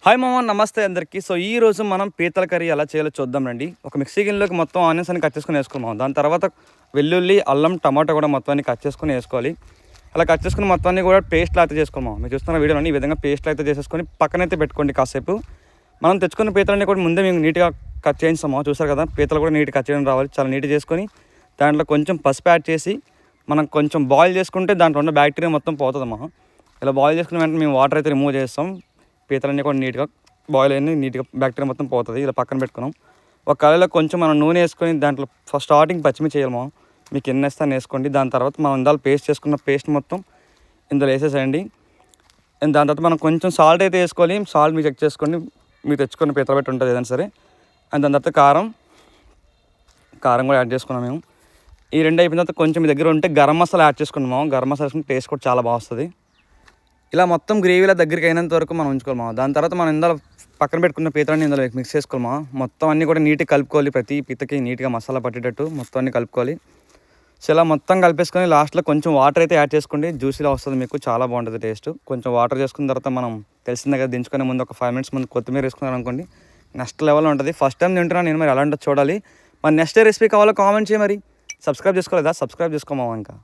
Hi మామ, నమస్తే అందరికీ. సో ఈ రోజు మనం పీతల కర్రీ ఎలా చేయాలో చూద్దాం రండి. ఒక మిక్సీ గిన్నెలోకి మొత్తం ఆనియన్స్ అన్ని కట్ చేసుకొని వేసుకున్నాం. దాని తర్వాత వెల్లుల్లి, అల్లం, టమాటా కూడా మొత్తాన్ని కట్ చేసుకొని వేసుకోవాలి. అలా కట్ చేసుకుని మొత్తాన్ని కూడా పేస్ట్ అయితే చేసుకున్నాం. మీరు చూస్తున్న వీడియోని ఈ విధంగా పేస్ట్ అయితే చేసేసుకొని పక్కనైతే పెట్టుకోండి కాసేపు. మనం తెచ్చుకున్న పీతలన్నీ కూడా ముందే మేము నీట్గా కట్ చేయించాము. చూసారు కదా, పీతలు కూడా నీట్గా కట్ చేయడం రావాలి. చాలా నీట్గా చేసుకొని దాంట్లో కొంచెం పసుపు యాడ్ చేసి మనం కొంచెం బాయిల్ చేసుకుంటే దాంట్లో ఉన్న బ్యాక్టీరియా మొత్తం పోతుందమ్మా. ఇలా బాయిల్ చేసుకున్న వెంటనే మేము వాటర్ అయితే రిమూవ్ చేస్తాం. పీతలన్నీ కూడా నీట్గా బాయిల్ అయ్యి నీట్గా బ్యాక్టీరియా మొత్తం పోతుంది. ఇలా పక్కన పెట్టుకున్నాం. ఒక కళాయిలో కొంచెం మనం నూనె వేసుకొని దాంట్లో ఫస్ట్ స్టార్టింగ్ పచ్చిమిర్చి వేయాలి. మీకు ఎన్ని వేస్తాను వేసుకోండి. దాని తర్వాత మనం ఇందాక పేస్ట్ చేసుకున్న పేస్ట్ మొత్తం ఇందులో వేసేసేయండి. దాని తర్వాత మనం కొంచెం సాల్ట్ అయితే వేసుకోవాలి. సాల్ట్ మీరు చెక్ చేసుకోండి, మీరు తెచ్చుకున్న పీతలు పెట్టి ఉంటుంది ఏదైనా సరే. అండ్ దాని తర్వాత కారం కూడా యాడ్ చేసుకున్నాం మేము. ఈ రెండు అయిపోయిన తర్వాత కొంచెం మీ దగ్గర ఉంటే గరం మసాలా యాడ్ చేసుకున్నాము. గరం మసాలా వేసుకుంటే టేస్ట్ కూడా చాలా బాగా వస్తుంది. ఇలా మొత్తం గ్రేవీలో దగ్గరికి అయినంత వరకు మనం ఉంచుకోవాలమా. దాని తర్వాత మనం ఇందులో పక్కన పెట్టుకున్న పీతలన్నీ ఇందులో మిక్స్ చేసుకోవాలమా. మొత్తం అన్నీ కూడా నీట్గా కలుపుకోవాలి. ప్రతి పీతకి నీట్గా మసాలా పట్టేటట్టు మొత్తం అన్నీ కలుపుకోవాలి. సో ఇలా మొత్తం కలిపేసుకొని లాస్ట్లో కొంచెం వాటర్ అయితే యాడ్ చేసుకోండి. జ్యూసీలా వస్తుంది, మీకు చాలా బాగుంటుంది టేస్ట్. కొంచెం వాటర్ చేసుకున్న తర్వాత మనం తెలిసిందే కదా, దించుకునే ముందు ఒక 5 minutes ముందు కొత్తిమీర వేసుకున్నారు అనుకోండి, నెక్స్ట్ లెవెల్లో ఉంటుంది. ఫస్ట్ టైం తింటున్నాను నేను, మరి ఎలా ఉంటుందో చూడాలి. మరి నెక్స్ట్ రెసిపీ కావాలో కామెంట్ చేయి. మరి సబ్స్క్రైబ్ చేసుకోలేదా? సబ్స్క్రైబ్ చేసుకోమా ఇంకా.